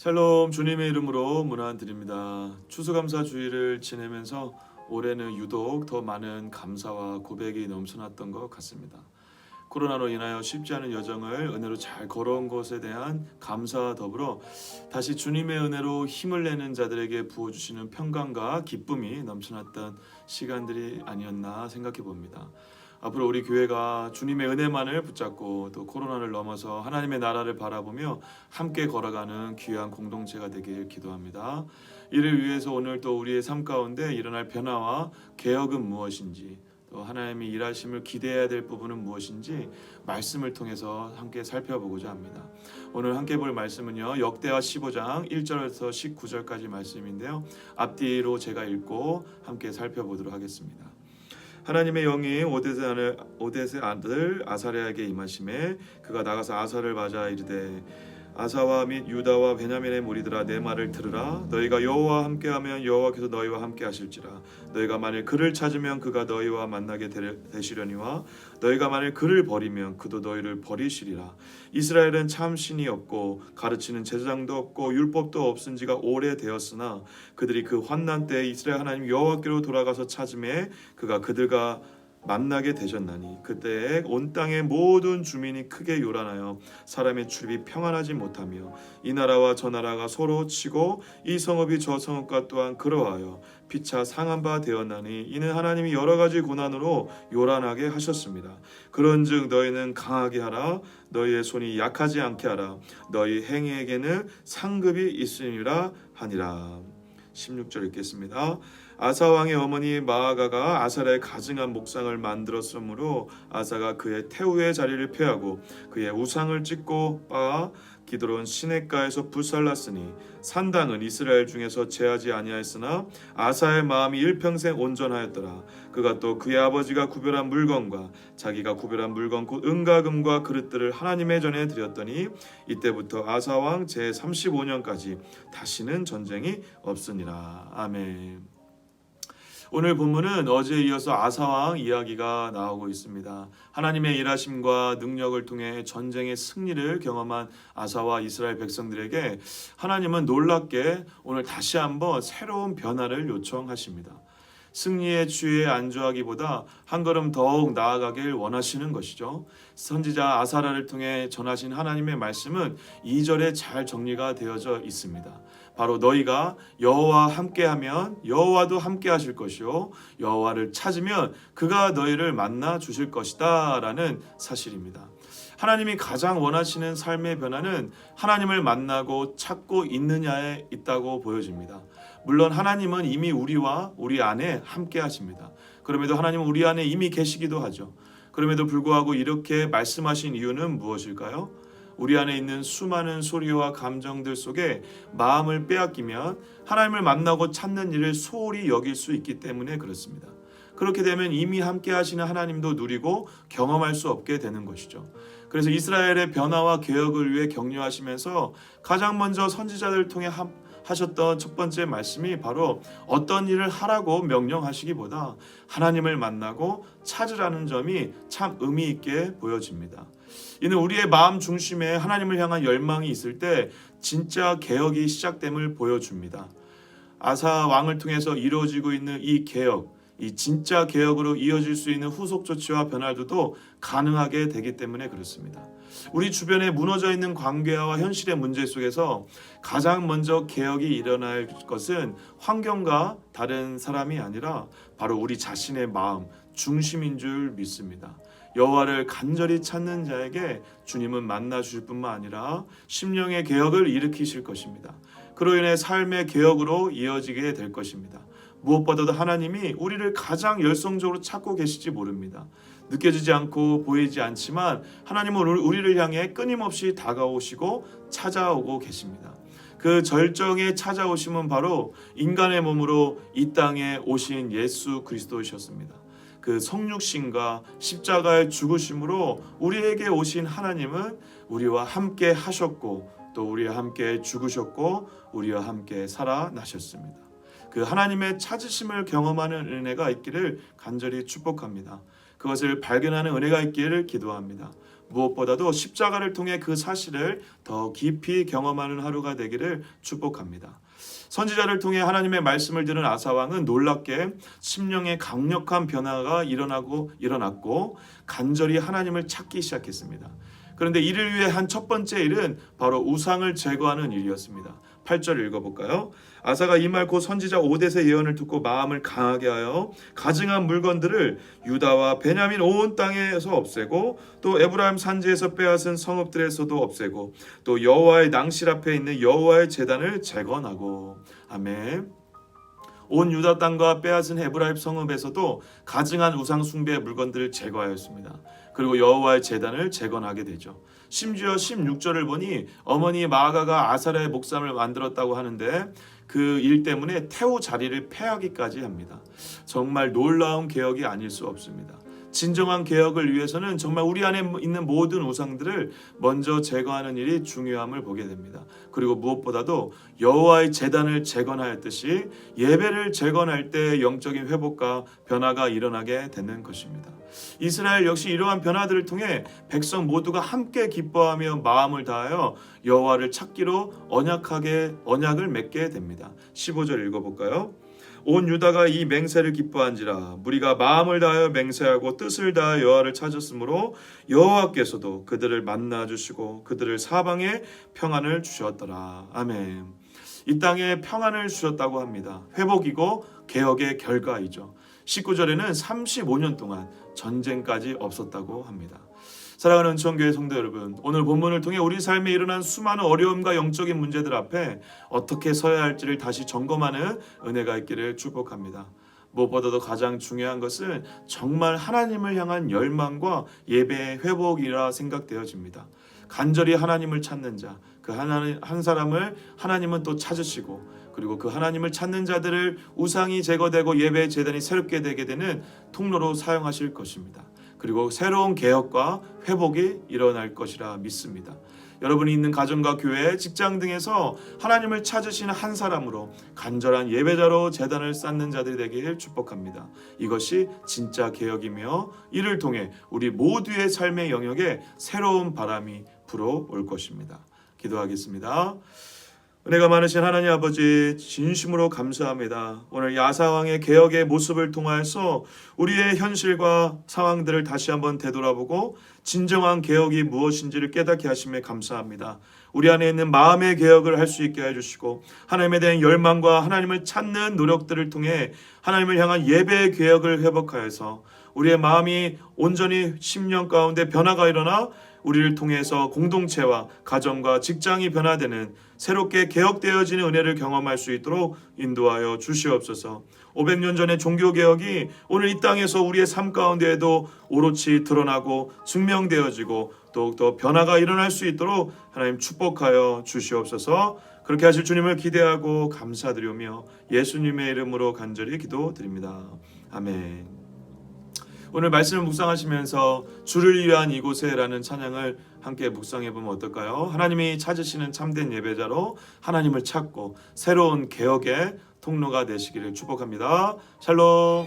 샬롬, 주님의 이름으로 문안드립니다. 추수감사주의를 지내면서 올해는 유독 더 많은 감사와 고백이 넘쳐났던 것 같습니다. 코로나로 인하여 쉽지 않은 여정을 은혜로 잘 걸어온 것에 대한 감사와 더불어 다시 주님의 은혜로 힘을 내는 자들에게 부어주시는 평강과 기쁨이 넘쳐났던 시간들이 아니었나 생각해 봅니다. 앞으로 우리 교회가 주님의 은혜만을 붙잡고 또 코로나를 넘어서 하나님의 나라를 바라보며 함께 걸어가는 귀한 공동체가 되길 기도합니다. 이를 위해서 오늘 또 우리의 삶 가운데 일어날 변화와 개혁은 무엇인지, 또 하나님이 일하심을 기대해야 될 부분은 무엇인지 말씀을 통해서 함께 살펴보고자 합니다. 오늘 함께 볼 말씀은요, 역대하 15장 1절에서 19절까지 말씀인데요, 앞뒤로 제가 읽고 함께 살펴보도록 하겠습니다. 하나님의 영이 오뎃의 아들 아사랴에게 임하심에 그가 나가서 아사를 맞아 이르되, 아사와 및 유다와 베냐민의 무리들아, 내 말을 들으라. 너희가 여호와와 함께하면 여호와께서 너희와 함께하실지라. 너희가 만일 그를 찾으면 그가 너희와 만나게 되시려니와 너희가 만일 그를 버리면 그도 너희를 버리시리라. 이스라엘은 참 신이 없고 가르치는 제사장도 없고 율법도 없은 지가 오래되었으나 그들이 그 환난 때에 이스라엘 하나님 여호와께로 돌아가서 찾음에 그가 그들과 만나게 되셨나니 그때에 온 땅의 모든 주민이 크게 요란하여 사람의 출입이 평안하지 못하며 이 나라와 저 나라가 서로 치고 이 성읍이 저 성읍과 또한 그러하여 피차 상한 바 되었나니 이는 하나님이 여러 가지 고난으로 요란하게 하셨습니다. 그런즉 너희는 강하게 하라. 너희의 손이 약하지 않게 하라. 너희 행위에게는 상급이 있으리라 하니라. 16절 읽겠습니다. 아사 왕의 어머니 마아가가 아사랴의 가증한 목상을 만들었으므로 아사가 그의 태우의 자리를 폐하고 그의 우상을 찢고 빻아 기드론 시냇가에서 불살랐으니 산당은 이스라엘 중에서 제하지 아니하였으나 아사의 마음이 일평생 온전하였더라. 그가 또 그의 아버지가 구별한 물건과 자기가 구별한 물건 곧 은과 금과 그릇들을 하나님의 전에 드렸더니 이때부터 아사 왕 제35년까지 다시는 전쟁이 없으니라. 아멘. 오늘 본문은 어제에 이어서 아사왕 이야기가 나오고 있습니다. 하나님의 일하심과 능력을 통해 전쟁의 승리를 경험한 아사와 이스라엘 백성들에게 하나님은 놀랍게 오늘 다시 한번 새로운 변화를 요청하십니다. 승리의 추위에 안주하기보다 한 걸음 더욱 나아가길 원하시는 것이죠. 선지자 아사랴를 통해 전하신 하나님의 말씀은 2절에 잘 정리가 되어져 있습니다. 바로 너희가 여호와와 함께하면 여호와도 함께하실 것이요 여호와를 찾으면 그가 너희를 만나 주실 것이다 라는 사실입니다. 하나님이 가장 원하시는 삶의 변화는 하나님을 만나고 찾고 있느냐에 있다고 보여집니다. 물론 하나님은 이미 우리와 우리 안에 함께 하십니다. 그럼에도 하나님은 우리 안에 이미 계시기도 하죠. 그럼에도 불구하고 이렇게 말씀하신 이유는 무엇일까요? 우리 안에 있는 수많은 소리와 감정들 속에 마음을 빼앗기면 하나님을 만나고 찾는 일을 소홀히 여길 수 있기 때문에 그렇습니다. 그렇게 되면 이미 함께 하시는 하나님도 누리고 경험할 수 없게 되는 것이죠. 그래서 이스라엘의 변화와 개혁을 위해 격려하시면서 가장 먼저 선지자들을 통해 하셨던 첫 번째 말씀이 바로 어떤 일을 하라고 명령하시기보다 하나님을 만나고 찾으라는 점이 참 의미 있게 보여집니다. 이는 우리의 마음 중심에 하나님을 향한 열망이 있을 때 진짜 개혁이 시작됨을 보여줍니다. 아사 왕을 통해서 이루어지고 있는 이 개혁, 이 진짜 개혁으로 이어질 수 있는 후속 조치와 변화도 가능하게 되기 때문에 그렇습니다. 우리 주변에 무너져 있는 관계와 현실의 문제 속에서 가장 먼저 개혁이 일어날 것은 환경과 다른 사람이 아니라 바로 우리 자신의 마음 중심인 줄 믿습니다. 여호와를 간절히 찾는 자에게 주님은 만나 주실 뿐만 아니라 심령의 개혁을 일으키실 것입니다. 그로 인해 삶의 개혁으로 이어지게 될 것입니다. 무엇보다도 하나님이 우리를 가장 열성적으로 찾고 계실지 모릅니다. 느껴지지 않고 보이지 않지만 하나님은 우리를 향해 끊임없이 다가오시고 찾아오고 계십니다. 그 절정에 찾아오심은 바로 인간의 몸으로 이 땅에 오신 예수 그리스도이셨습니다. 그 성육신과 십자가의 죽으심으로 우리에게 오신 하나님은 우리와 함께 하셨고 또 우리와 함께 죽으셨고 우리와 함께 살아나셨습니다. 그 하나님의 찾으심을 경험하는 은혜가 있기를 간절히 축복합니다. 그것을 발견하는 은혜가 있기를 기도합니다. 무엇보다도 십자가를 통해 그 사실을 더 깊이 경험하는 하루가 되기를 축복합니다. 선지자를 통해 하나님의 말씀을 들은 아사 왕은 놀랍게 심령에 강력한 변화가 일어났고 간절히 하나님을 찾기 시작했습니다. 그런데 이를 위해 한 첫 번째 일은 바로 우상을 제거하는 일이었습니다. 8절 읽어볼까요? 아사가 이 말 곧 선지자 오뎃의 예언을 듣고 마음을 강하게 하여 가증한 물건들을 유다와 베냐민 온 땅에서 없애고 또 에브라임 산지에서 빼앗은 성읍들에서도 없애고 또 여호와의 낭실 앞에 있는 여호와의 제단을 재건하고. 아멘. 온 유다 땅과 빼앗은 에브라임 성읍에서도 가증한 우상 숭배의 물건들을 제거하였습니다. 그리고 여호와의 제단을 재건하게 되죠. 심지어 16절을 보니 어머니 마아가가 아사랴의 목삼을 만들었다고 하는데 그 일 때문에 태우 자리를 폐하기까지 합니다. 정말 놀라운 개혁이 아닐 수 없습니다. 진정한 개혁을 위해서는 정말 우리 안에 있는 모든 우상들을 먼저 제거하는 일이 중요함을 보게 됩니다. 그리고 무엇보다도 여호와의 제단을 재건하였듯이 예배를 재건할 때 영적인 회복과 변화가 일어나게 되는 것입니다. 이스라엘 역시 이러한 변화들을 통해 백성 모두가 함께 기뻐하며 마음을 다하여 여호와를 찾기로 언약을 맺게 됩니다. 15절 읽어볼까요? 온 유다가 이 맹세를 기뻐한지라 무리가 마음을 다하여 맹세하고 뜻을 다하여 여호와를 찾았으므로 여호와께서도 그들을 만나 주시고 그들을 사방에 평안을 주셨더라. 아멘. 이 땅에 평안을 주셨다고 합니다. 회복이고 개혁의 결과이죠. 19절에는 35년 동안 전쟁까지 없었다고 합니다. 사랑하는 은총교회 성도 여러분, 오늘 본문을 통해 우리 삶에 일어난 수많은 어려움과 영적인 문제들 앞에 어떻게 서야 할지를 다시 점검하는 은혜가 있기를 축복합니다. 무엇보다도 가장 중요한 것은 정말 하나님을 향한 열망과 예배의 회복이라 생각되어집니다. 간절히 하나님을 찾는 자, 그 한 사람을 하나님은 또 찾으시고 그리고 그 하나님을 찾는 자들을 우상이 제거되고 예배의 제단이 새롭게 되게 되는 통로로 사용하실 것입니다. 그리고 새로운 개혁과 회복이 일어날 것이라 믿습니다. 여러분이 있는 가정과 교회, 직장 등에서 하나님을 찾으시는 한 사람으로 간절한 예배자로 제단을 쌓는 자들이 되길 축복합니다. 이것이 진짜 개혁이며 이를 통해 우리 모두의 삶의 영역에 새로운 바람이 불어올 것입니다. 기도하겠습니다. 은혜가 많으신 하나님 아버지, 진심으로 감사합니다. 오늘 야사왕의 개혁의 모습을 통하여서 우리의 현실과 상황들을 다시 한번 되돌아보고 진정한 개혁이 무엇인지를 깨닫게 하심에 감사합니다. 우리 안에 있는 마음의 개혁을 할 수 있게 해주시고 하나님에 대한 열망과 하나님을 찾는 노력들을 통해 하나님을 향한 예배의 개혁을 회복하여서 우리의 마음이 온전히 심령 가운데 변화가 일어나 우리를 통해서 공동체와 가정과 직장이 변화되는 새롭게 개혁되어지는 은혜를 경험할 수 있도록 인도하여 주시옵소서. 500년 전의 종교개혁이 오늘 이 땅에서 우리의 삶 가운데에도 오롯이 드러나고 증명되어지고 더욱더 변화가 일어날 수 있도록 하나님 축복하여 주시옵소서. 그렇게 하실 주님을 기대하고 감사드리며 예수님의 이름으로 간절히 기도드립니다. 아멘. 오늘 말씀을 묵상하시면서 주를 위한 이곳에라는 찬양을 함께 묵상해보면 어떨까요? 하나님이 찾으시는 참된 예배자로 하나님을 찾고 새로운 개혁의 통로가 되시기를 축복합니다. 샬롬.